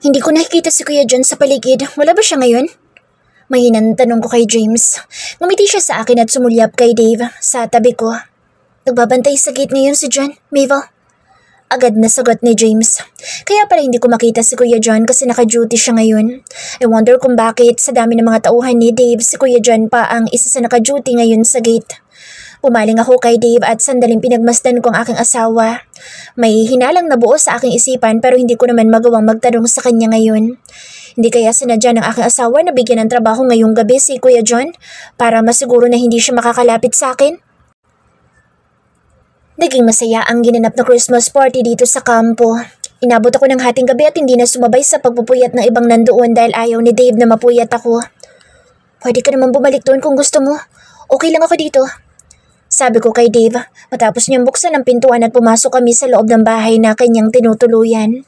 Hindi ko nakikita si Kuya John sa paligid. Wala ba siya ngayon? Mahinang tanong ko kay James. Ngumiti siya sa akin at sumulyap kay Dave sa tabi ko. Nagbabantay sa gate ngayon si John, Mabel. Agad na sagot ni James. Kaya pala hindi ko makita si Kuya John kasi naka-duty siya ngayon. I wonder kung bakit sa dami ng mga tauhan ni Dave, si Kuya John pa ang isa sa naka-duty ngayon sa gate. Pumaling ako kay Dave at sandaling pinagmasdan ko ang aking asawa. May hinalang na buo sa aking isipan pero hindi ko naman magawang magtanong sa kanya ngayon. Hindi kaya sinadya ng aking asawa na bigyan ng trabaho ngayong gabi si Kuya John para masiguro na hindi siya makakalapit sa akin? Naging masaya ang ginanap na Christmas party dito sa kampo. Inabot ako ng hating gabi at hindi na sumabay sa pagpupuyat ng ibang nandoon dahil ayaw ni Dave na mapuyat ako. Pwede ka naman bumalik doon kung gusto mo. Okay lang ako dito. Sabi ko kay Dave matapos niyang buksan ang pintuan at pumasok kami sa loob ng bahay na kanyang tinutuluyan.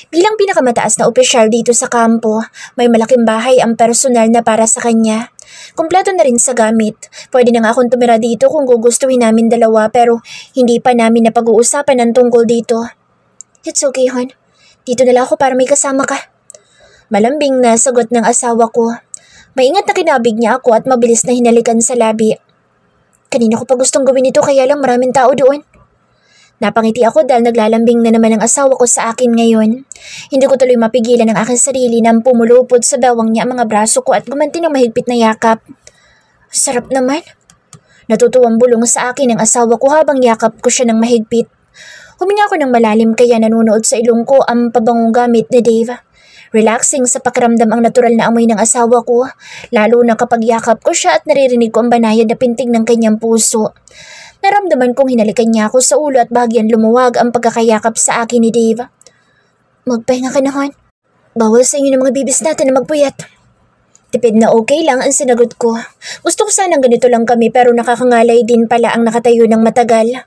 Bilang pinakamataas na opisyal dito sa kampo, may malaking bahay ang personal na para sa kanya. Kumpleto na rin sa gamit. Pwede na nga akong tumira dito kung gugustuhin namin dalawa pero hindi pa namin napag-uusapan ang tungkol dito. It's okay, hon. Dito na lang ako para may kasama ka. Malambing na sagot ng asawa ko. Maingat na kinabig niya ako at mabilis na hinalikan sa labi. Kanina ko pa gustong gawin ito kaya lang maraming tao doon. Napangiti ako dahil naglalambing na naman ang asawa ko sa akin ngayon. Hindi ko tuloy mapigilan ang aking sarili nang pumulupod sa bawang niya ang mga braso ko at gumanti ng mahigpit na yakap. Sarap naman. Natutuwang bulong sa akin ang asawa ko habang yakap ko siya ng mahigpit. Huminga ako ng malalim kaya nanunood sa ilong ko ang pabangong gamit ni Dave. Relaxing sa pakiramdam ang natural na amoy ng asawa ko, lalo na kapag yakap ko siya at naririnig ko ang banayad na pintig ng kanyang puso. Naramdaman kong hinalikan niya ako sa ulo at bahagyan lumuwag ang pagkakayakap sa akin ni Dave. Magpahinga ka na, hon. Bawal sa inyo ng mga bibis natin na magpuyat. Tipid na okay lang ang sinagot ko. Gusto ko sanang ganito lang kami pero nakakangalay din pala ang nakatayo ng matagal.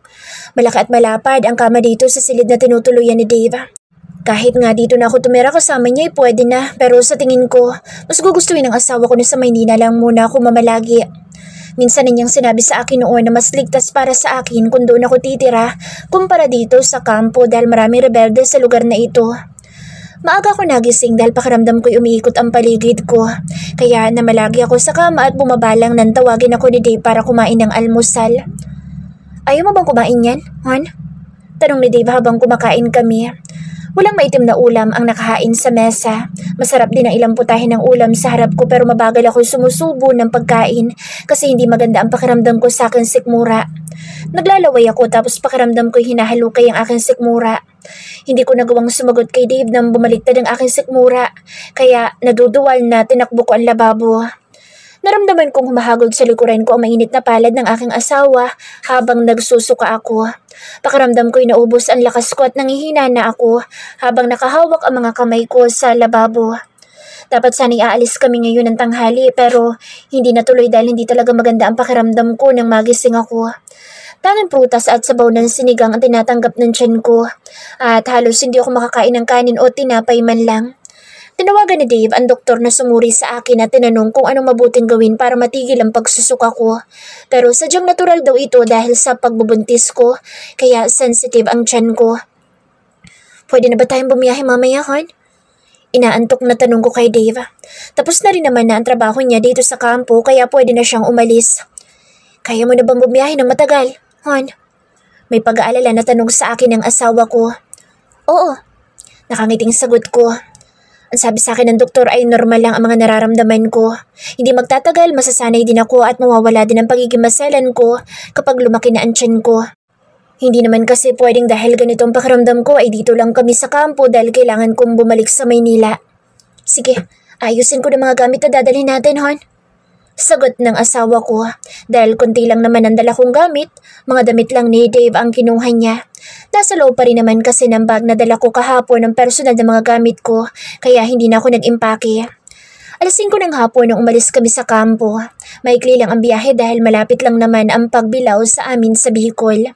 Malaki at malapad ang kama dito sa silid na tinutuluyan ni Dave. Kahit nga dito na ako tumira kasama niya ay pwede na pero sa tingin ko, mas gugustuhin ng asawa ko na sa Maynila lang muna ako mamalagi. Minsan niyang sinabi sa akin noon na mas ligtas para sa akin kung doon ako titira kumpara dito sa kampo dahil maraming rebelde sa lugar na ito. Maaga ako nagising dahil pakiramdam ko'y umiikot ang paligid ko. Kaya namalagi ako sa kama at bumabalang nang tawagin ako ni Dave para kumain ng almusal. Ayaw mo bang kumain yan, hon? Tanong ni Dave habang kumakain kami. Walang maitim na ulam ang nakahain sa mesa. Masarap din ang ilang putahe ng ulam sa harap ko pero mabagal ako sumusubo ng pagkain kasi hindi maganda ang pakiramdam ko sa aking sikmura. Naglalaway ako tapos pakiramdam ko'y hinahalukay ang aking sikmura. Hindi ko nagawang sumagot kay Dave nang bumaliktad ang aking sikmura kaya naduduwal na tinakbo ko ang lababo. Naramdaman kong humahagod sa likuran ko ang mainit na palad ng aking asawa habang nagsusuka ako. Pakiramdam ko'y naubos ang lakas ko at nangihina na ako habang nakahawak ang mga kamay ko sa lababo. Dapat sana'y aalis kami ngayon ng tanghali pero hindi natuloy dahil hindi talaga maganda ang pakiramdam ko nang magising ako. Tanging prutas at sabaw ng sinigang ang tinatanggap ng tiyan ko at halos hindi ako makakain ng kanin o tinapay man lang. Tinawagan ni Dave ang doktor na sumuri sa akin at tinanong kung anong mabuting gawin para matigil ang pagsusuka ko. Pero sadyang natural daw ito dahil sa pagbubuntis ko, kaya sensitive ang tiyan ko. Pwede na ba tayong bumiyahe mamaya, hon? Inaantok na tanong ko kay Dave. Tapos na rin naman na ang trabaho niya dito sa kampo kaya pwede na siyang umalis. Kaya mo na bang bumiyahe ng matagal, hon? May pag-aalala na tanong sa akin ng asawa ko. Oo, nakangiting sagot ko. Ang sabi sa akin ng doktor ay normal lang ang mga nararamdaman ko. Hindi magtatagal, masasanay din ako at mawawala din ang pagiging maselan ko kapag lumaki na ang tiyan ko. Hindi naman kasi pwedeng dahil ganitong pakiramdam ko ay dito lang kami sa kampo dahil kailangan kong bumalik sa Maynila. Sige, ayusin ko ng mga gamit na dadalhin natin, hon. Sagot ng asawa ko. Dahil konti lang naman ang dala kong gamit, mga damit lang ni Dave ang kinuha niya. Nasa loob pa rin naman kasi ng bag na dala ko kahapon ng personal na mga gamit ko, kaya hindi na ako nag-impake. Alas 5 ng hapon nung umalis kami sa kampo. Maikli lang ang biyahe dahil malapit lang naman ang pagbilaw sa amin sa Bicol.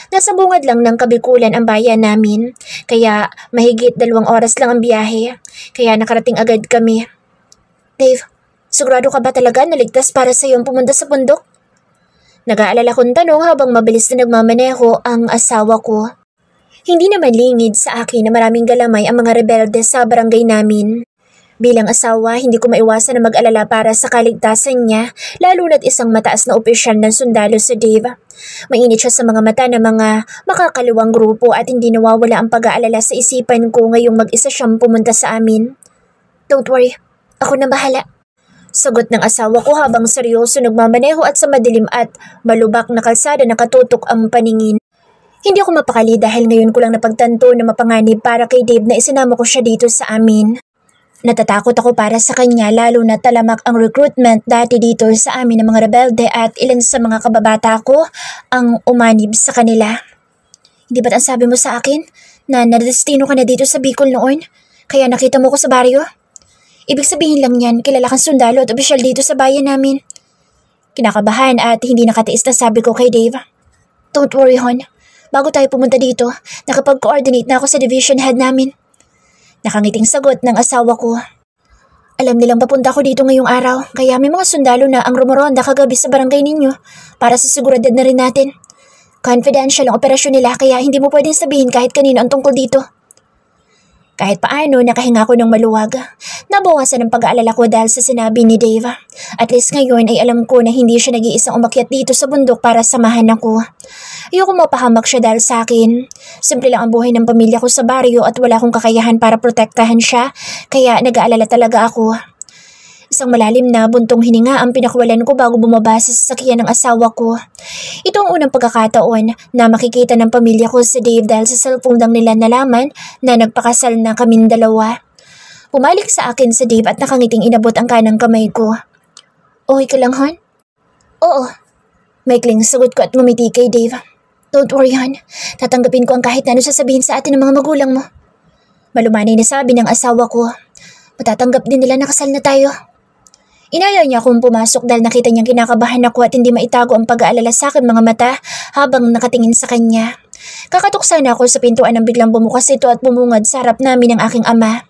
Nasa bungad lang ng Kabikulan ang bayan namin, kaya mahigit 2 oras lang ang biyahe, kaya nakarating agad kami. Dave, sigurado ka ba talaga na ligtas para sa iyong pumunta sa bundok? Nag-aalala kong tanong habang mabilis na nagmamaneho ang asawa ko. Hindi naman lingid sa akin na maraming galamay ang mga rebelde sa barangay namin. Bilang asawa, hindi ko maiwasan na mag-alala para sa kaligtasan niya, lalo na't isang mataas na opisyal ng sundalo si Dave. Mainit siya sa mga mata ng mga makakaliwang grupo at hindi nawawala ang pag-aalala sa isipan ko ngayong mag-isa siyang pumunta sa amin. Don't worry, ako na bahala. Sagot ng asawa ko habang seryoso nagmamaneho at sa madilim at malubak na kalsada nakatutok ang paningin. Hindi ako mapakali dahil ngayon ko lang napagtanto na mapanganib para kay Dave na isinama ko siya dito sa amin. Natatakot ako para sa kanya lalo na talamak ang recruitment dati dito sa amin ng mga rebelde at ilan sa mga kababata ko ang umanib sa kanila. Hindi ba't ang sabi mo sa akin na nadestino ka na dito sa Bicol noon kaya nakita mo ko sa baryo? Ibig sabihin lang yan, kilala kang sundalo at opisyal dito sa bayan namin. Kinakabahan at hindi nakatiis na sabi ko kay Dave. Don't worry, hon. Bago tayo pumunta dito, nakapag-coordinate na ako sa division head namin. Nakangiting sagot ng asawa ko. Alam nilang papunta ko dito ngayong araw, kaya may mga sundalo na ang rumoronda kagabi sa barangay ninyo para sa seguridad na rin natin. Confidential ang operasyon nila kaya hindi mo pwedeng sabihin kahit kanino ang tungkol dito. Kahit paano, nakahinga ko ng maluwag. Nabawasan ang pag-aalala ko dahil sa sinabi ni Dave. At least ngayon ay alam ko na hindi siya nag-iisang umakyat dito sa bundok para samahan ako. Ayoko mapahamak siya dahil sa akin. Simple lang ang buhay ng pamilya ko sa baryo at wala akong kakayahan para protektahan siya, kaya nag-aalala talaga ako. Isang malalim na buntong hininga ang pinakwalan ko bago bumaba sa sasakyan ng asawa ko. Ito ang unang pagkakataon na makikita ng pamilya ko si Dave dahil sa cellphone lang nila nalaman na nagpakasal na kaming dalawa. Pumalik sa akin si Dave at nakangiting inabot ang kanang kamay ko. Okay ka lang, hon? Oo. Maikling sagot ko at ngumiti kay Dave. Don't worry, hon. Tatanggapin ko ang kahit na ano sasabihin sa atin ng mga magulang mo. Malumanay na sabi ng asawa ko. Matatanggap din nila na kasal na tayo. Inaya niya akong pumasok dahil nakita niyang kinakabahan ako at hindi maitago ang pag-aalala sa akin mga mata habang nakatingin sa kanya. Kakatok sana ako sa pintuan nang biglang bumukas ito at bumungad sa harap namin ng aking ama.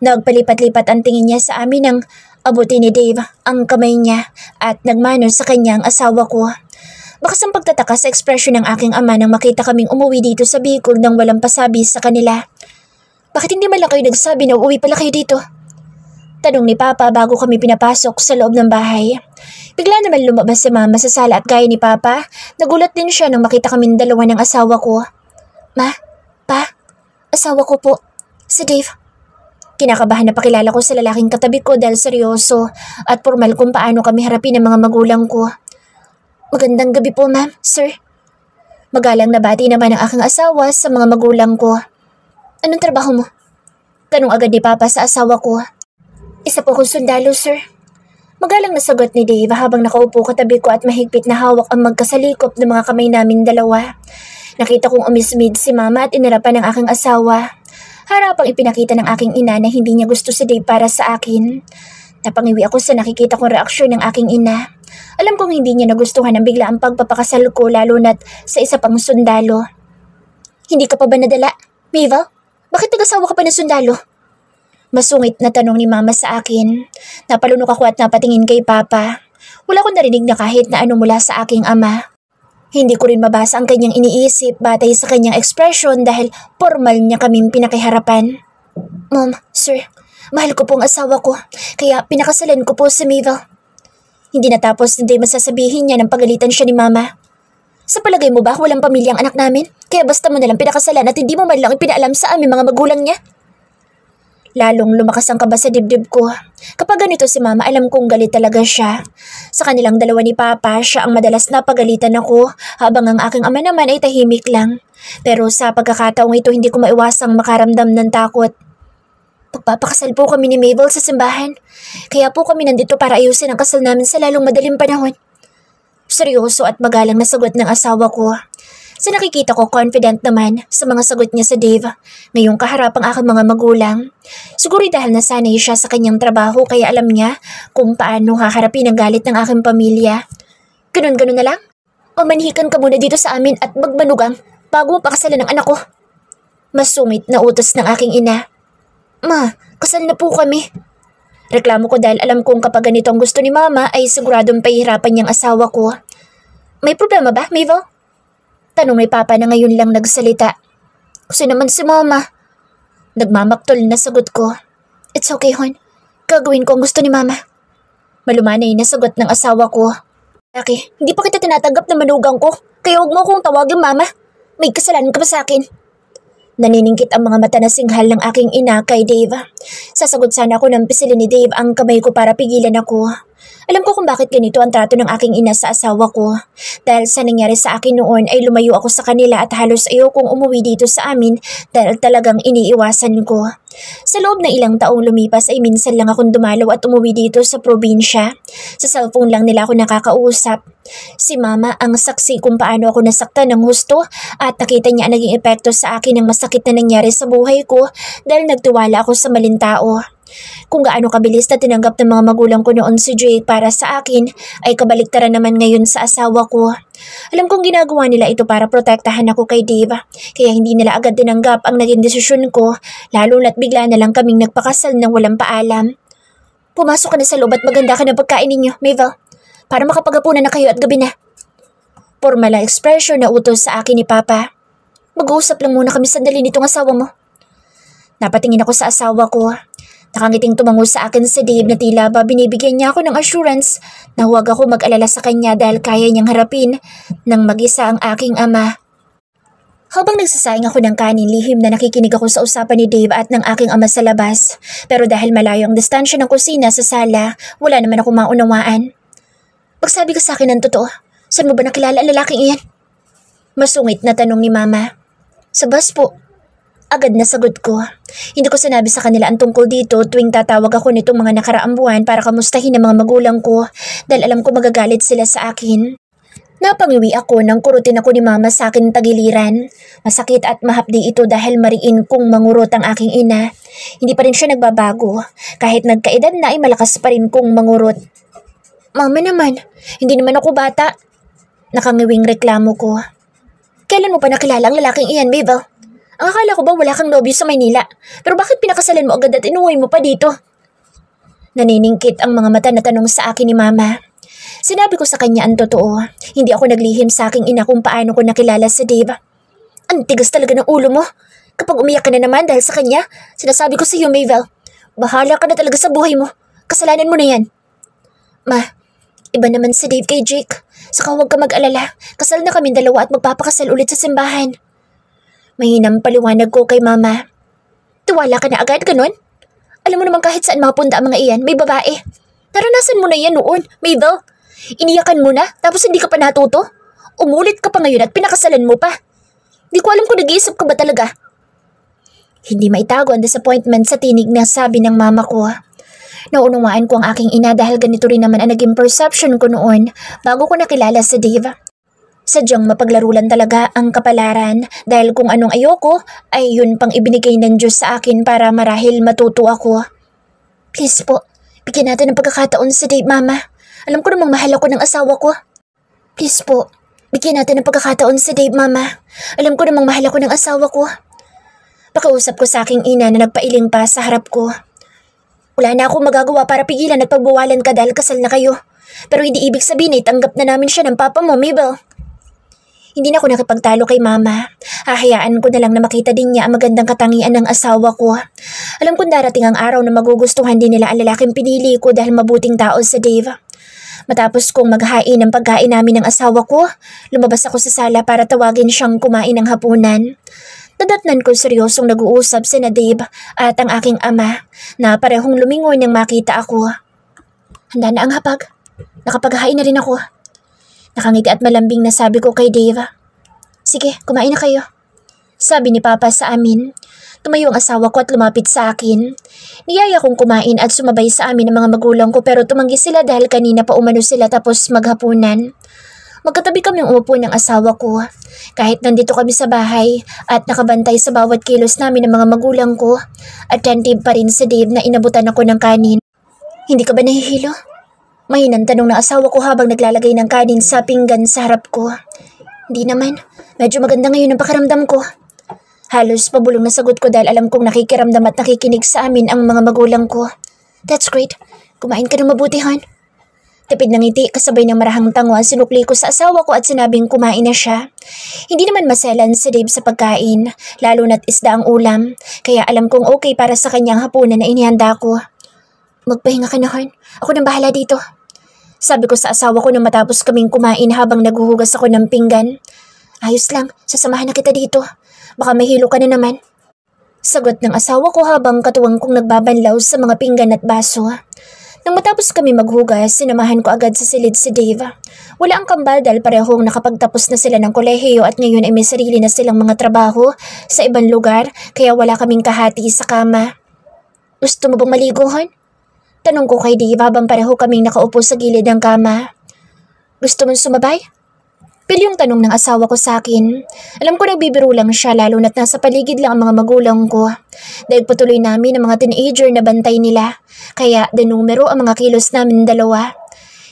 Nagpalipat-lipat ang tingin niya sa amin nang abutin ni Dave ang kamay niya at nagmano sa kanyang asawa ko. Bakas ang pagtataka sa ekspresyon ng aking ama nang makita kaming umuwi dito sa Bicol nang walang pasabi sa kanila. Bakit hindi man lang kayo nagsabi na uuwi pala kayo dito? Tanong ni Papa bago kami pinapasok sa loob ng bahay. Bigla naman lumabas si Mama sa sala at gaya ni Papa, nagulat din siya nang makita kaming dalawa ng asawa ko. Ma? Pa? Asawa ko po. Si Dave. Kinakabahan na pakilala ko sa lalaking katabi ko dahil seryoso at formal kung paano kami harapin ng mga magulang ko. Magandang gabi po, ma'am, sir. Magalang nabati naman ang aking asawa sa mga magulang ko. Anong trabaho mo? Tanong agad ni Papa sa asawa ko. Isa po akong sundalo, sir. Magalang na sagot ni Dave habang nakaupo katabi ko at mahigpit na hawak ang magkasalikop ng mga kamay namin dalawa. Nakita kong umismid si Mama at inarapan ng aking asawa. Harapang ipinakita ng aking ina na hindi niya gusto si Dave para sa akin. Napangiwi ako sa nakikita kong reaksyon ng aking ina. Alam kong hindi niya nagustuhan ang bigla ang pagpapakasal ko lalo na't sa isa pang sundalo. Hindi ka pa ba nadala, Mabel? Bakit nag-asawa ka pa ng sundalo? Masungit na tanong ni Mama sa akin. Napalunok ako at napatingin kay Papa. Wala akong narinig na kahit na ano mula sa aking ama. Hindi ko rin mabasa ang kanyang iniisip batay sa kanyang ekspresyon dahil formal niya kaming pinakiharapan. Mom, sir, mahal ko po ang asawa ko, kaya pinakasalan ko po si Mabel. Hindi natapos hindi masasabihin niya nang pagalitan siya ni Mama. Sa palagay mo ba walang pamilyang anak namin? Kaya basta mo nalang pinakasalan at hindi mo man lang ipinaalam sa aming mga magulang niya? Lalong lumakas ang kaba sa dibdib ko. Kapag ganito si Mama, alam kong galit talaga siya. Sa kanilang dalawa ni Papa, siya ang madalas na pagalitan ako, habang ang aking ama naman ay tahimik lang. Pero sa pagkakataong ito, hindi ko maiwasang makaramdam ng takot. Pagpapakasal po kami ni Mabel sa simbahan. Kaya po kami nandito para ayusin ang kasal namin sa lalong madaling panahon. Seryoso at magalang na sagot ng asawa ko. Sa nakikita ko, confident naman sa mga sagot niya sa Dave. Ngayong kaharap ang aking mga magulang. Siguro dahil nasanay siya sa kanyang trabaho kaya alam niya kung paano haharapin ang galit ng aking pamilya. Ganun-ganun na lang? Mamanhikan ka muna dito sa amin at magmanugang bago mo pakasalan ng anak ko. Masungit na utos ng aking ina. Ma, kasal na po kami. Reklamo ko dahil alam kong kapag ganito ang gusto ni Mama ay siguradong pahihirapan niyang asawa ko. May problema ba, Mabel? Tanong ni Papa na ngayon lang nagsalita. Kasi naman si Mama. Nagmamaktol na sagot ko. It's okay, hon. Gagawin ko ang gusto ni Mama. Malumanay na sagot ng asawa ko. Aki, hindi pa kita tinatanggap na manugang ko. Kaya huwag mo akong tawagin Mama. May kasalanan ka ba sa akin? Naniningkit ang mga mata na singhal ng aking ina kay Dave. Sasagot sana ako ng pisilin ni Dave ang kamay ko para pigilan ako. Alam ko kung bakit ganito ang trato ng aking ina sa asawa ko. Dahil sa nangyari sa akin noon ay lumayo ako sa kanila at halos ayokong umuwi dito sa amin dahil talagang iniiwasan ko. Sa loob ng ilang taong lumipas ay minsan lang akong dumalaw at umuwi dito sa probinsya. Sa cellphone lang nila ako nakakausap. Si Mama ang saksi kung paano ako nasaktan ng husto at nakita niya ang naging epekto sa akin ng masakit na nangyari sa buhay ko dahil nagtiwala ako sa maling tao. Kung gaano kabilis na tinanggap ng mga magulang ko noon si Jake para sa akin ay kabaliktaran naman ngayon sa asawa ko. Alam kong ginagawa nila ito para protektahan ako kay Dave, kaya hindi nila agad tinanggap ang naging desisyon ko, lalo na't bigla na lang kaming nagpakasal ng walang paalam. Pumasok ka na sa loob at maganda ka ng pagkain ninyo, Mavel, para makapagapunan na kayo at gabi na. Formal na ekspresyon na utos sa akin ni Papa. Mag-uusap lang muna kami sandali nitong asawa mo. Napatingin ako sa asawa ko. Nakangiting tumango sa akin si Dave na tila ba binibigyan niya ako ng assurance na huwag ako mag-alala sa kanya dahil kaya niyang harapin ng mag-isa ang aking ama. Habang nagsasayang ako ng kanin, lihim na nakikinig ako sa usapan ni Dave at ng aking ama sa labas. Pero dahil malayo ang distansya ng kusina sa sala, wala naman ako maunawaan. Pagsabi ka sa akin ng totoo, saan mo ba nakilala ang lalaking iyan? Masungit na tanong ni Mama. Sa bus po. Agad na sagot ko. Hindi ko sinabi sa kanila ang tungkol dito tuwing tatawag ako nitong mga nakaraang buwan para kamustahin ang mga magulang ko dahil alam ko magagalit sila sa akin. Napangiwi ako nang kurutin ako ni Mama sa akin tagiliran. Masakit at mahapdi ito dahil mariin kong mangurot ang aking ina. Hindi pa rin siya nagbabago. Kahit nagkaedad na ay malakas pa rin kong mangurot. Mama naman, hindi naman ako bata. Nakangiwing reklamo ko. Kailan mo pa nakilala ang lalaking iyan, Mabel? Ang akala ko ba wala kang nobyo sa Maynila? Pero bakit pinakasalan mo agad at inuwi mo pa dito? Naniningkit ang mga mata na tanong sa akin ni Mama. Sinabi ko sa kanya ang totoo. Hindi ako naglihim sa aking ina kung paano ko nakilala si Dave. Ang tigas talaga ng ulo mo. Kapag umiyak ka na naman dahil sa kanya, sinasabi ko sa iyo, Mabel, bahala ka na talaga sa buhay mo. Kasalanan mo na yan. Ma, iba naman si Dave kay Jake. Saka huwag ka mag-alala. Kasal na kami dalawa at magpapakasal ulit sa simbahan. Mahinang paliwanag ko kay Mama. Tiwala ka na agad, ganun? Alam mo naman kahit saan mapunta ang mga iyan, may babae. Naranasan mo na yan noon, Mabel. Iniyakan mo na, tapos hindi ka pa natuto. Umulit ka pa ngayon at pinakasalan mo pa. Di ko alam kung nag-iisip ka ba talaga. Hindi maitago ang disappointment sa tinig na sabi ng Mama ko. Naunawaan ko ang aking ina dahil ganito rin naman ang naging perception ko noon bago ko nakilala si Dave. Sadyang mapaglaro lang talaga ang kapalaran dahil kung anong ayoko ay yun pang ibinigay ng Diyos sa akin para marahil matuto ako. Please po, bigyan natin ng pagkakataon si Dave, Mama. Alam ko namang mahal ako ng asawa ko. Please po, bigyan natin ng pagkakataon si Dave, Mama. Alam ko namang mahal ako ng asawa ko. Pakiusap ko sa aking ina na nagpailing pa sa harap ko. Wala na akong magagawa para pigilan at pagbawalan ka dahil kasal na kayo. Pero hindi ibig sabihin ay tanggap na namin siya ng papa mo, Mabel. Hindi na ako nakipagtalo kay Mama. Hahayaan ko na lang na makita din niya ang magandang katangian ng asawa ko. Alam kong darating ang araw na magugustuhan din nila ang lalaking pinili ko dahil mabuting tao si Dave. Matapos kong maghain ng pagkain namin ng asawa ko, lumabas ako sa sala para tawagin siyang kumain ng hapunan. Nadatnan ko seryosong nag-uusap sina Dave at ang aking ama na parehong lumingon nang makita ako. Handa na ang hapag. Nakapaghain na rin ako. Nakangiti at malambing na sabi ko kay Dave. Sige, kumain na kayo. Sabi ni Papa sa amin. Tumayo ang asawa ko at lumapit sa akin. Niyaya kong kumain at sumabay sa amin ang mga magulang ko pero tumanggi sila dahil kanina pa umano sila tapos maghapunan. Magkatabi kami umupo ng asawa ko. Kahit nandito kami sa bahay at nakabantay sa bawat kilos namin ng mga magulang ko, attentive pa rin si Dave na inabutan ako ng kanin. Hindi ka ba nahihilo? Mahinang tanong ng asawa ko habang naglalagay ng kanin sa pinggan sa harap ko. Hindi naman. Medyo maganda ngayon ang pakiramdam ko. Halos pabulong na sagot ko dahil alam kong nakikiramdam at nakikinig sa amin ang mga magulang ko. That's great. Kumain ka ng mabuti, hon. Tipid ng ngiti kasabay ng marahang tango ang sinukli ko sa asawa ko at sinabing kumain na siya. Hindi naman maselan si Dave sa pagkain, lalo na't isda ang ulam, kaya alam kong okay para sa kanyang hapunan na inihanda ko. Magpahinga ka na, hon. Ako nang bahala dito. Sabi ko sa asawa ko nang matapos kaming kumain habang naghuhugas ako ng pinggan. Ayos lang, sasamahan na kita dito. Baka mahilo ka na naman. Sagot ng asawa ko habang katuwang kong nagbabanlaw sa mga pinggan at baso. Nang matapos kami maghugas, sinamahan ko agad sa silid si Dave. Wala ang kambal dahil parehong nakapagtapos na sila ng kolehiyo at ngayon ay may sarili na silang mga trabaho sa ibang lugar kaya wala kaming kahati sa kama. Gusto mo bang maligo, hon? Tanong ko kay Dave habang pareho kaming nakaupo sa gilid ng kama. Gusto mong sumabay? Pilyong tanong ng asawa ko sa akin. Alam ko nagbibiro lang siya lalo na't nasa paligid lang ang mga magulang ko. Dahil patuloy namin ang mga teenager na bantay nila. Kaya denumero ang mga kilos namin dalawa.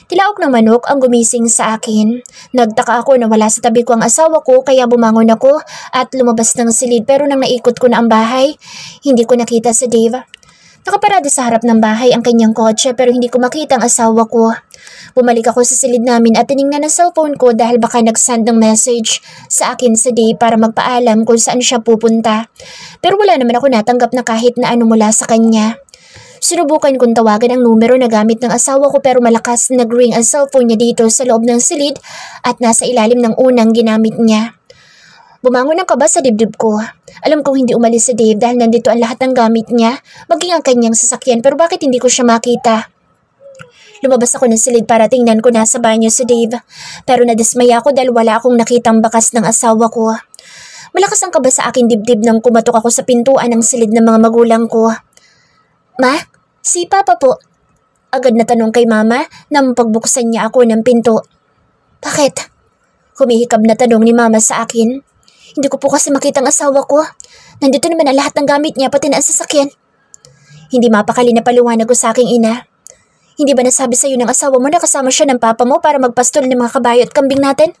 Tilaok ng manok ang gumising sa akin. Nagtaka ako na wala sa tabi ko ang asawa ko kaya bumangon ako at lumabas ng silid pero nang naikot ko na ang bahay, hindi ko nakita si Dave. Nakaparada sa harap ng bahay ang kanyang kotse pero hindi ko makita ang asawa ko. Bumalik ako sa silid namin at tiningnan ang cellphone ko dahil baka nag-send ng message sa akin sa Dave para magpaalam kung saan siya pupunta. Pero wala naman ako natanggap na kahit na ano mula sa kanya. Sinubukan kong tawagan ang numero na gamit ng asawa ko pero malakas nag-ring ang cellphone niya dito sa loob ng silid at nasa ilalim ng unang ginamit niya. Bumangon ang kaba sa dibdib ko. Alam kong hindi umalis si Dave dahil nandito ang lahat ng gamit niya, maging ang kanyang sasakyan pero bakit hindi ko siya makita? Lumabas ako ng silid para tingnan ko nasa banyo si Dave pero nadismaya ako dahil wala akong nakitang bakas ng asawa ko. Malakas ang kaba sa aking dibdib nang kumatok ako sa pintuan ng silid ng mga magulang ko. Ma, si Papa po. Agad na tanong kay Mama nang pagbuksan niya ako ng pinto. Bakit? Humihikab na tanong ni Mama sa akin. Hindi ko po kasi makita ang asawa ko. Nandito naman ang lahat ng gamit niya pati na ang sasakyan. Hindi mapakali na paliwanag ko sa aking ina. Hindi ba nasabi sa iyo ng asawa mo na kasama siya ng papa mo para magpastol ng mga kabayo at kambing natin?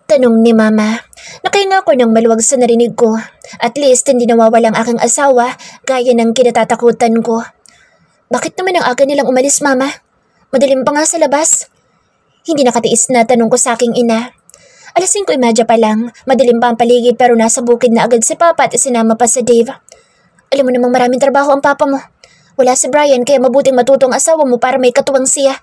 Tanong ni Mama. Nakahinga ko ng maluwag sa narinig ko. At least hindi nawawalang aking asawa gaya ng kinatatakutan ko. Bakit naman ang aga nilang umalis, Mama? Madilim pa nga sa labas. Hindi nakatiis na tanong ko sa aking ina. Alas 5:30 pa lang, madilim pa ang paligid pero nasa bukid na agad si Papa at isinama pa si Dave. Alam mo namang maraming trabaho ang Papa mo. Wala si Brian kaya mabuting matuto ang asawa mo para may katuwang siya.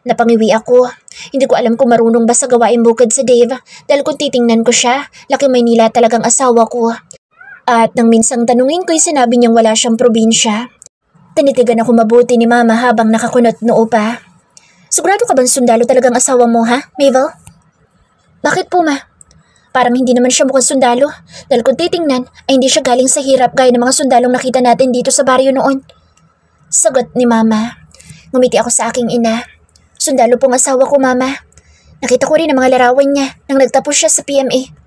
Napangiwi ako. Hindi ko alam kung marunong ba sa gawain bukid si Dave dahil kung titingnan ko siya, laki Maynila talagang asawa ko. At nang minsang tanungin ko'y sinabi niyang wala siyang probinsya. Tinitigan ako mabuti ni Mama habang nakakunot noo pa. Sigurado ka bang sundalo talagang asawa mo, ha, Mabel? Bakit po, Ma? Parang hindi naman siya mukhang sundalo dahil kung titingnan ay hindi siya galing sa hirap gaya ng mga sundalong nakita natin dito sa baryo noon. Sagot ni Mama. Ngumiti ako sa aking ina. Sundalo pong asawa ko, Mama. Nakita ko rin ang mga larawan niya nang nagtapos siya sa PMA.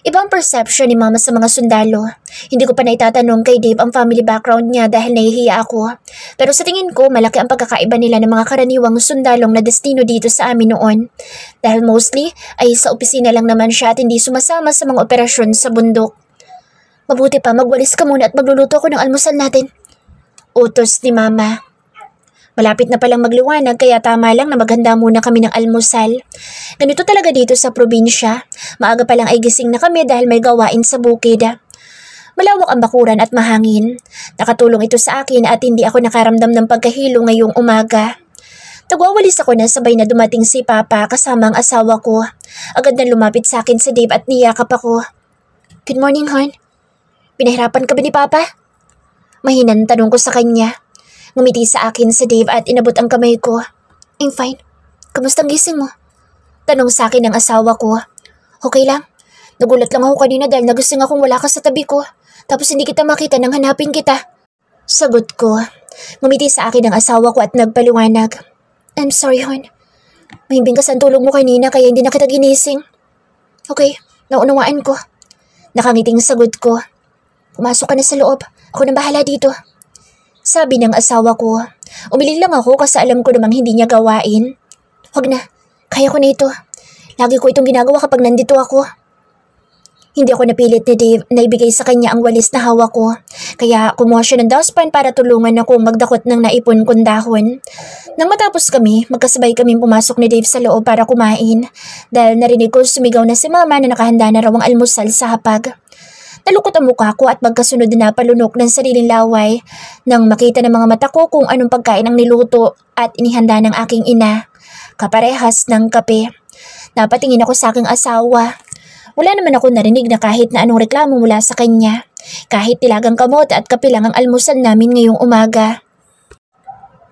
Ibang perception ni Mama sa mga sundalo. Hindi ko pa naitatanong kay Dave ang family background niya dahil nahihiya ako. Pero sa tingin ko, malaki ang pagkakaiba nila ng mga karaniwang sundalong na destino dito sa amin noon. Dahil mostly ay sa opisina lang naman siya at hindi sumasama sa mga operasyon sa bundok. Mabuti pa, magwalis ka muna at magluluto ako ng almusal natin. Utos ni Mama. Malapit na palang magliwanag kaya tama lang na maghanda muna kami ng almusal. Ganito talaga dito sa probinsya. Maaga pa lang ay gising na kami dahil may gawain sa bukid. Malawak ang bakuran at mahangin. Nakatulong ito sa akin at hindi ako nakaramdam ng pagkahilo ngayong umaga. Nagwawalis ako na sabay na dumating si Papa kasama ang asawa ko. Agad na lumapit sa akin si Dave at niyakap ako. Good morning, hon. Pinahirapan ka ba ni Papa? Mahinang tanong ko sa kanya. Ngumiti sa akin si Dave at inabot ang kamay ko. I'm fine. Kamusta ang gising mo? Tanong sa akin ng asawa ko. Okay lang. Nagulat lang ako kanina dahil nagising akong wala ka sa tabi ko. Tapos hindi kita makita nang hanapin kita. Sagot ko. Ngumiti sa akin ang asawa ko at nagpaliwanag. I'm sorry, hon. Mahimbing ka sa tulog mo kanina kaya hindi na kita ginising. Okay, naunawaan ko. Nakangiting sagot ko. Pumasok ka na sa loob. Ako nang bahala dito. Sabi ng asawa ko. Umiling lang ako kasi alam ko namang hindi niya gawain. Huwag na. Kaya ko na ito. Lagi ko itong ginagawa kapag nandito ako. Hindi ako napilit ni Dave na ibigay sa kanya ang walis na hawak ko. Kaya kumuha siya ng dustpan para tulungan akong magdakot ng naipon kong dahon. Nang matapos kami, magkasabay kaming pumasok ni Dave sa loob para kumain. Dahil narinig ko sumigaw na si Mama na nakahanda na raw ang almusal sa hapag. Nalukot ang mukha ko at magkasunod na palunok ng sariling laway nang makita ng mga mata ko kung anong pagkain ang niluto at inihanda ng aking ina. Kaparehas ng kape. Napatingin ako sa aking asawa. Wala naman ako narinig na kahit na anong reklamo mula sa kanya. Kahit tilagang kamote at kape lang ang almusal namin ngayong umaga.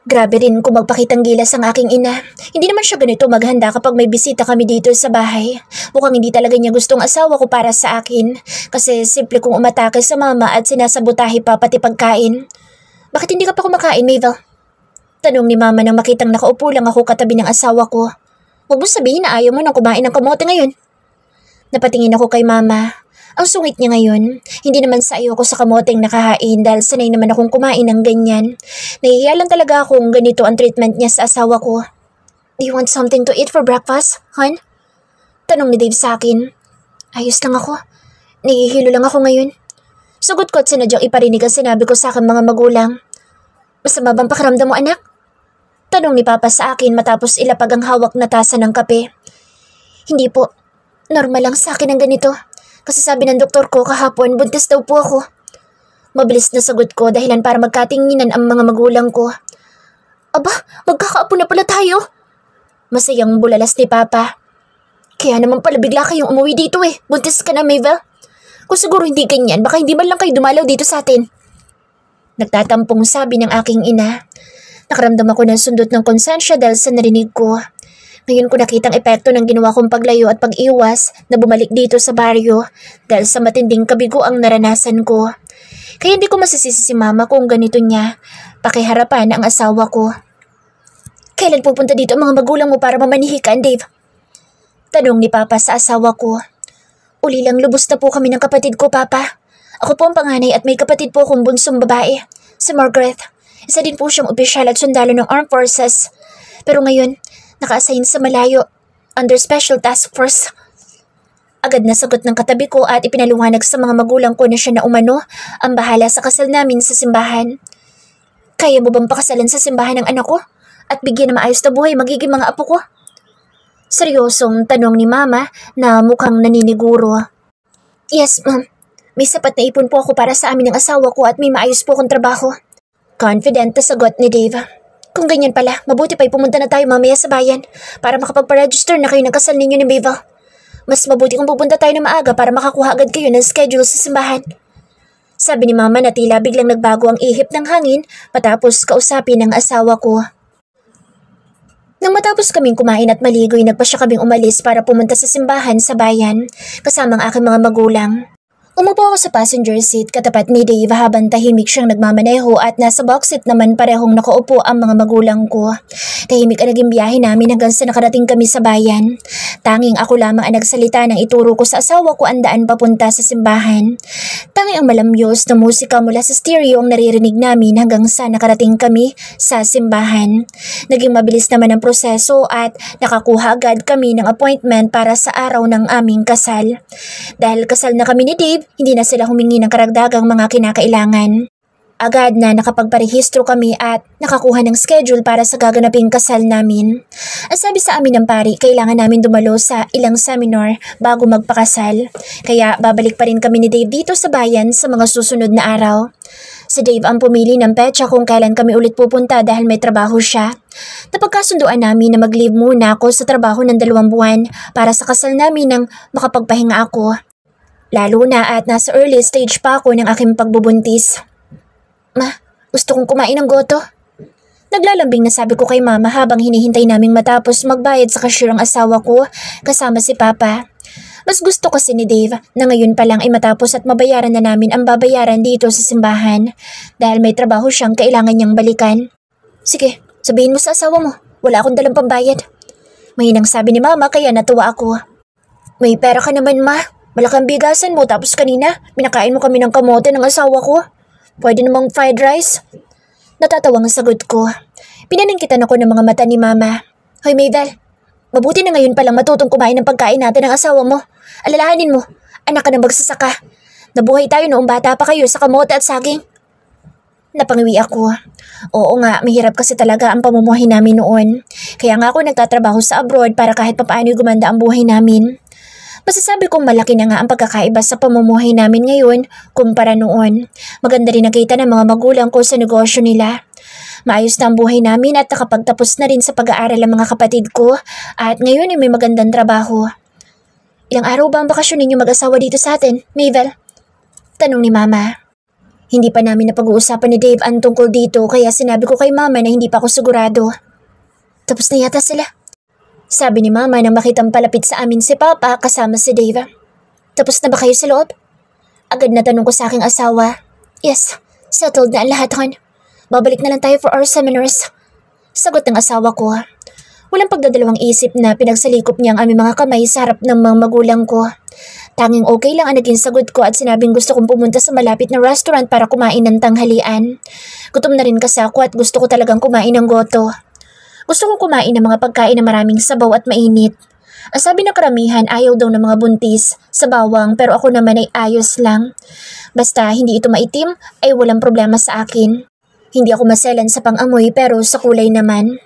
Grabe rin kung magpakitang gilas ang aking ina. Hindi naman siya ganito maghanda kapag may bisita kami dito sa bahay. Mukhang hindi talaga niya gustong asawa ko para sa akin. Kasi simple kong umatake sa mama at sinasabotahe pa pati pagkain. Bakit hindi ka pa kumakain, Mabel? Tanong ni mama nang makitang nakaupo lang ako katabi ng asawa ko. Huwag mo sabihin na ayaw mo nang kumain ng kamote ngayon. Napatingin ako kay mama. Ang sungit niya ngayon. Hindi naman sa ayoko sa kamoteng nakahain dahil sanay naman akong kumain ng ganyan. Nahihiya lang talaga akong ganito ang treatment niya sa asawa ko. Do you want something to eat for breakfast, hon? Tanong ni Dave sa akin. Ayos lang ako. Nahihilo lang ako ngayon. Sugot ko at sinadyang iparinig ang sinabi ko sa aking mga magulang. Masama bang pakiramdam mo, anak? Tanong ni Papa sa akin matapos ilapag ang hawak na tasa ng kape. Hindi po. Normal lang sa akin ang ganito. Kasi sabi ng doktor ko kahapon, buntis daw po ako. Mabilis na sagot ko dahilan para magkatinginan ang mga magulang ko. Aba, magkakaapo na pala tayo. Masayang bulalas ni Papa. Kaya naman pala bigla kayong umuwi dito eh. Buntis ka na, Mabel. Kung siguro hindi ganyan, baka hindi man lang kayo dumalaw dito sa atin. Nagtatampong sabi ng aking ina. Nakaramdam ako ng sundot ng konsensya dahil sa narinig ko. Ngayon ko nakitang epekto ng ginawa kong paglayo at pag-iwas na bumalik dito sa baryo dahil sa matinding kabigo ang naranasan ko. Kaya hindi ko masisisi si mama kung ganito niya pakiharapan ang asawa ko. Kailan pupunta dito ang mga magulang mo para mamanihikan, Dave? Tanong ni Papa sa asawa ko. Uli lang lubos na po kami ng kapatid ko, Papa. Ako po ang panganay at may kapatid po akong bunsong babae, si Margaret. Isa din po siyang opisyal at sundalo ng Armed Forces. Pero ngayon, naka-assign sa malayo, under Special Task Force. Agad na sagot ng katabi ko at ipinaluwanag sa mga magulang ko na siya na umano ang bahala sa kasal namin sa simbahan. Kaya mo bang pakasalan sa simbahan ng anak ko? At bigyan na maayos na buhay magiging mga apo ko? Seryosong tanong ni Mama na mukhang naniniguro. Yes, ma'am. May sapat na ipon po ako para sa amin ng asawa ko at may maayos po akong trabaho. Confident na sagot ni Dave. Kung ganyan pala, mabuti pa'y pumunta na tayo mamaya sa bayan para makapagpa-register na kayo ng kasal ninyo ni Mabel. Mas mabuti kung pupunta tayo na maaga para makakuha agad kayo ng schedule sa simbahan. Sabi ni Mama na tila biglang nagbago ang ihip ng hangin matapos kausapin ng asawa ko. Nang matapos kaming kumain at maligoy, nagpasya kaming umalis para pumunta sa simbahan sa bayan kasama ang aking mga magulang. Umupo ako sa passenger seat katapat ni Dave habang tahimik siyang nagmamaneho at nasa box seat naman parehong nakaupo ang mga magulang ko. Tahimik ang naging biyahe namin hanggang sa nakarating kami sa bayan. Tanging ako lamang ang nagsalita nang ituro ko sa asawa ko ang daan papunta sa simbahan. Tanging ang malamyos na musika mula sa stereo ang naririnig namin hanggang sa nakarating kami sa simbahan. Naging mabilis naman ang proseso at nakakuha agad kami ng appointment para sa araw ng aming kasal. Dahil kasal na kami ni Dave, hindi na sila humingi ng karagdagang mga kinakailangan. Agad na nakapagparehistro kami at nakakuha ng schedule para sa gaganaping kasal namin. Ang sabi sa amin ng pari, kailangan namin dumalo sa ilang seminar bago magpakasal. Kaya babalik pa rin kami ni Dave dito sa bayan sa mga susunod na araw. Si Dave ang pumili ng petsa kung kailan kami ulit pupunta dahil may trabaho siya. Napagkasunduan namin na mag-leave muna ako sa trabaho ng 2 buwan para sa kasal namin nang makapagpahinga ako. Lalo na at nasa early stage pa ako ng aking pagbubuntis. Ma, gusto kong kumain ng goto. Naglalambing na sabi ko kay Mama habang hinihintay naming matapos magbayad sa cashier ang asawa ko kasama si Papa. Mas gusto kasi ni Dave na ngayon pa lang ay matapos at mabayaran na namin ang babayaran dito sa simbahan dahil may trabaho siyang kailangan niyang balikan. Sige, sabihin mo sa asawa mo, wala akong dalang pambayad. Mahinang sabi ni Mama kaya natuwa ako. May pera ka naman, Ma. Malakang bigasan mo tapos kanina pinakain mo kami ng kamote ng asawa ko. Pwede namang fried rice. Natatawang sagot ko. Pinaningkitan ako ng mga mata ni Mama. Hoy Mabel, mabuti na ngayon palang matutong kumain ng pagkain natin ng asawa mo. Alalahanin mo, Anak ka ng magsasaka. Nabuhay tayo noong bata pa kayo sa kamote at saging. Napangiwi ako. Oo nga, mahirap kasi talaga ang pamumuhay namin noon. Kaya nga ako nagtatrabaho sa abroad para kahit papaano gumanda ang buhay namin. Masasabi kong malaki na nga ang pagkakaiba sa pamumuhay namin ngayon kumpara noon. Maganda rin nakita ng mga magulang ko sa negosyo nila. Maayos na ang buhay namin at nakapagtapos na rin sa pag-aaral ang mga kapatid ko at ngayon ay may magandang trabaho. Ilang araw ba ang bakasyon ninyo mag-asawa dito sa atin, Mabel? Tanong ni Mama. Hindi pa namin napag-uusapan ni Dave ang tungkol dito kaya sinabi ko kay Mama na hindi pa ako sigurado. Tapos na yata sila. Sabi ni Mama nang makitang palapit sa amin si Papa kasama si Dave. Tapos na ba kayo sa loob? Agad na tanong ko sa aking asawa. Yes, settled na ang lahat, hon. Babalik na lang tayo for our seminars. Sagot ng asawa ko. Walang pagdadalawang isip na pinagsalikop niya ang aming mga kamay sa harap ng mga magulang ko. Tanging okay lang ang naging sagot ko at sinabing gusto kong pumunta sa malapit na restaurant para kumain ng tanghalian. Gutom na rin kasi ako at gusto ko talagang kumain ng goto. Gusto kong kumain ng mga pagkain na maraming sabaw at mainit. Ang sabi ng karamihan ayaw daw ng mga buntis sa bawang pero ako naman ay ayos lang. Basta hindi ito maitim ay walang problema sa akin. Hindi ako maselan sa pang-amoy pero sa kulay naman.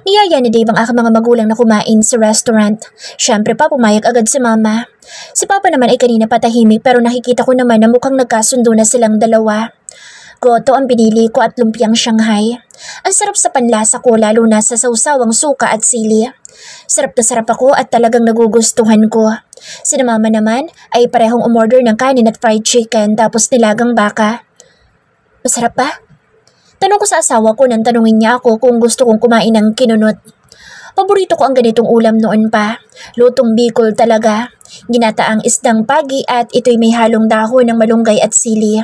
Niyaya ni Dave ang aking mga magulang na kumain sa restaurant. Siyempre pa pumayag agad si Mama. Si Papa naman ay kanina patahimik pero nakikita ko naman na mukhang nagkasundo na silang dalawa. Goto ang pinili ko at lumpiang Shanghai. Ang sarap sa panlasa ko lalo na sa sausawang suka at sili. Sarap na sarap ako at talagang nagugustuhan ko. Si Mama naman ay parehong umorder ng kanin at fried chicken tapos nilagang baka. Masarap ba? Tanong ko sa asawa ko nang tanungin niya ako kung gusto kong kumain ng kinunot. Paborito ko ang ganitong ulam noon pa. Lutong Bicol talaga. Ginataang isdang pagi at ito'y may halong dahon ng malunggay at sili.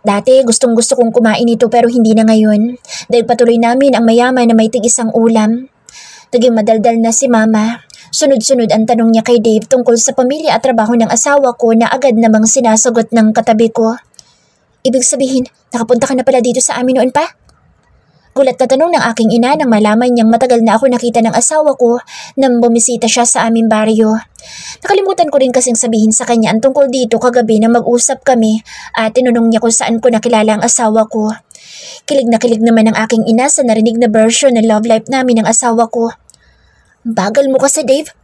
Dati gustong gusto kong kumain ito pero hindi na ngayon. Dahil patuloy namin ang mayaman na may tig-isang ulam. Naging madaldal na si Mama. Sunod-sunod ang tanong niya kay Dave tungkol sa pamilya at trabaho ng asawa ko na agad namang sinasagot ng katabi ko. Ibig sabihin, nakapunta ka na pala dito sa amin noon pa? Gulat na tanong ng aking ina nang malaman niyang matagal na ako nakita ng asawa ko nang bumisita siya sa aming baryo. Nakalimutan ko rin kasing sabihin sa kanya ang tungkol dito kagabi na mag-usap kami at tinanong niya kung saan ko nakilala ang asawa ko. Kilig na kilig naman ang aking ina sa narinig na version ng love life namin ng asawa ko. Bagal mo kasi, Dave,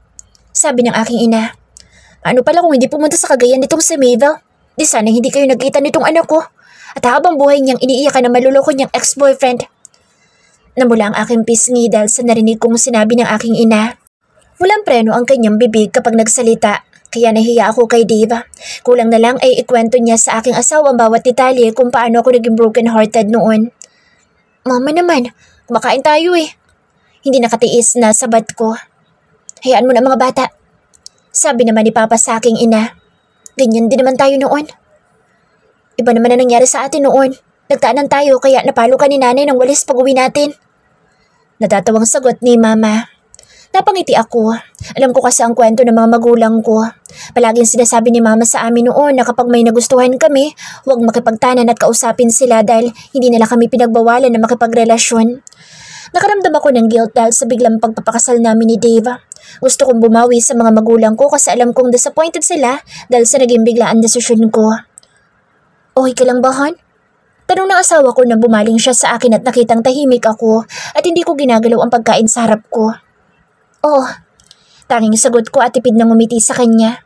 sabi ng aking ina. Ano pala kung hindi pumunta sa Cagayan nitong si Mabel? Di sana hindi kayo nagkita nitong anak ko. At habang buhay niyang iniiyakan na maluloko niyang ex-boyfriend. Namula ang aking pisngi dahil sa narinig kong sinabi ng aking ina. Walang preno ang kanyang bibig kapag nagsalita, kaya nahiya ako kay Dave. Kulang na lang ay ikwento niya sa aking asawa ang bawat detalye kung paano ako naging broken-hearted noon. Mama naman, kumakain tayo eh. Hindi nakatiis na sabat ko. Hayaan mo na mga bata. Sabi naman ni Papa sa aking ina. Ganyan din naman tayo noon. Iba naman na nangyari sa atin noon. Nagtaanan tayo kaya napalo ka ni nanay ng walis pag-uwi natin. Natatawang sagot ni Mama. Napangiti ako. Alam ko kasi ang kwento ng mga magulang ko. Palaging sinasabi ni Mama sa amin noon na kapag may nagustuhan kami, huwag makipagtanan at kausapin sila dahil hindi nila kami pinagbawalan na makipagrelasyon. Nakaramdam ako ng guilt dahil sa biglang pagpapakasal namin ni Dave. Gusto kong bumawi sa mga magulang ko kasi alam kong disappointed sila dahil sa naging biglaan desisyon ko. Okay ka lang ba, hon? Tanong ng asawa ko nang bumaling siya sa akin at nakitang tahimik ako at hindi ko ginagalaw ang pagkain sa harap ko. Oh, tanging sagot ko at tipid na ngumiti sa kanya.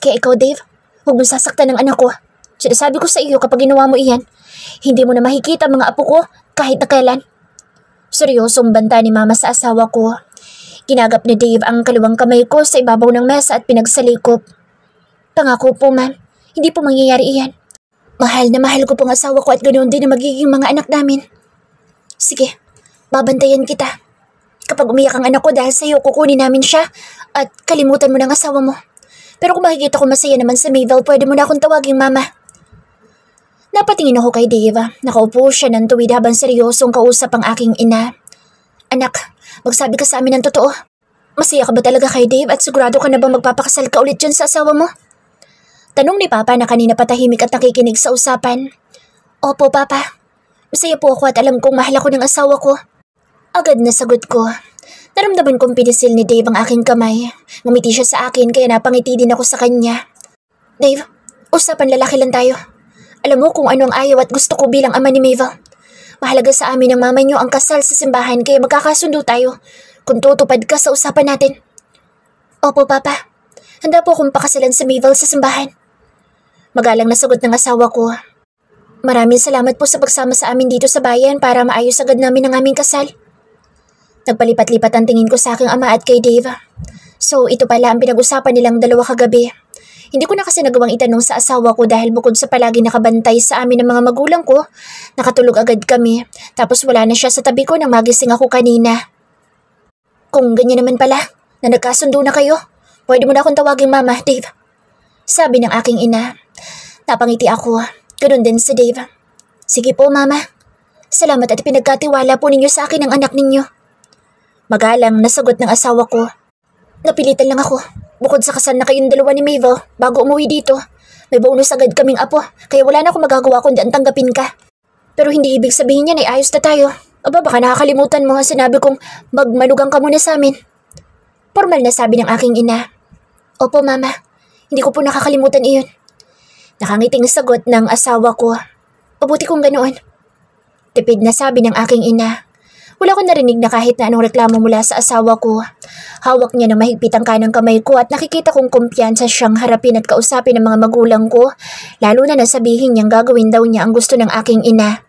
Kaya ikaw, Dave, huwag mo sasaktan ng anak ko. Sinasabi ko sa iyo kapag ginawa mo iyan, hindi mo na makikita mga apo ko kahit na kailan. Seryosong banta ni Mama sa asawa ko. Ginagap ni Dave ang kaliwang kamay ko sa ibabaw ng mesa at pinagsalikop. Pangako po, ma'am, hindi po mangyayari iyan. Mahal na mahal ko pong asawa ko at ganoon din na magiging mga anak namin. Sige, babantayan kita. Kapag umiyak ang anak ko dahil sa'yo, kukunin namin siya at kalimutan mo ng asawa mo. Pero kung makikita ko masaya naman sa Mabel, pwede mo na akong tawaging Mama. Napatingin ako kay Dave. Nakaupo siya ng tuwid habang seryosong kausap ang aking ina. Anak, magsabi ka sa amin ng totoo. Masaya ka ba talaga kay Dave at sigurado ka na ba magpapakasal ka ulit dyan sa asawa mo? Tanong ni Papa na kanina patahimik at nakikinig sa usapan. Opo, Papa. Masaya po ako at alam kong mahal ako ng asawa ko. Agad na sagot ko. Naramdaman kong pinisil ni Dave ang aking kamay. Ngumiti siya sa akin kaya napangiti din ako sa kanya. Dave, usapan lalaki lang tayo. Alam mo kung ano ang ayaw at gusto ko bilang ama ni Mabel. Mahalaga sa amin ng mama niyo ang kasal sa simbahan kaya magkakasundo tayo kung tutupad ka sa usapan natin. Opo, Papa. Handa po akong pakasalan sa Mabel sa simbahan. Magalang na sagot ng asawa ko. Maraming salamat po sa pagsama sa amin dito sa bayan para maayos agad namin ang aming kasal. Nagpalipat-lipat ang tingin ko sa aking ama at kay Dave. So ito pala ang pinag-usapan nilang dalawa kagabi. Hindi ko na kasi nagawang itanong sa asawa ko dahil bukod sa palagi nakabantay sa amin ng mga magulang ko, nakatulog agad kami. Tapos wala na siya sa tabi ko nang magising ako kanina. Kung ganyan naman pala, na nagkasundo na kayo, pwede mo na akong tawaging Mama, Dave. Sabi ng aking ina. Napangiti ako. Ganun din si Dave. Sige po, Mama. Salamat at pinagkatiwala po ninyo sa akin ang anak ninyo. Magalang nasagot ng asawa ko. Napilitan lang ako. Bukod sa kasal na kayong dalawa ni Mabel, bago umuwi dito, may bonus agad kaming apo, kaya wala na akong magagawa kundi ang tanggapin ka. Pero hindi ibig sabihin yan ay ayos na tayo. Aba, baka nakakalimutan mo ang sinabi kong magmalugang ka muna sa amin. Formal na sabi ng aking ina. Opo, Mama. Hindi ko po nakakalimutan iyon. Nakangiting sagot ng asawa ko. Mabuti kung ganoon. Tipid na sabi ng aking ina. Wala ko narinig na kahit na anong reklamo mula sa asawa ko. Hawak niya ng mahigpit ang kanang kamay ko at nakikita kong kumpiyansa siyang harapin at kausapin ng mga magulang ko, lalo na nasabihin niyang gagawin daw niya ang gusto ng aking ina.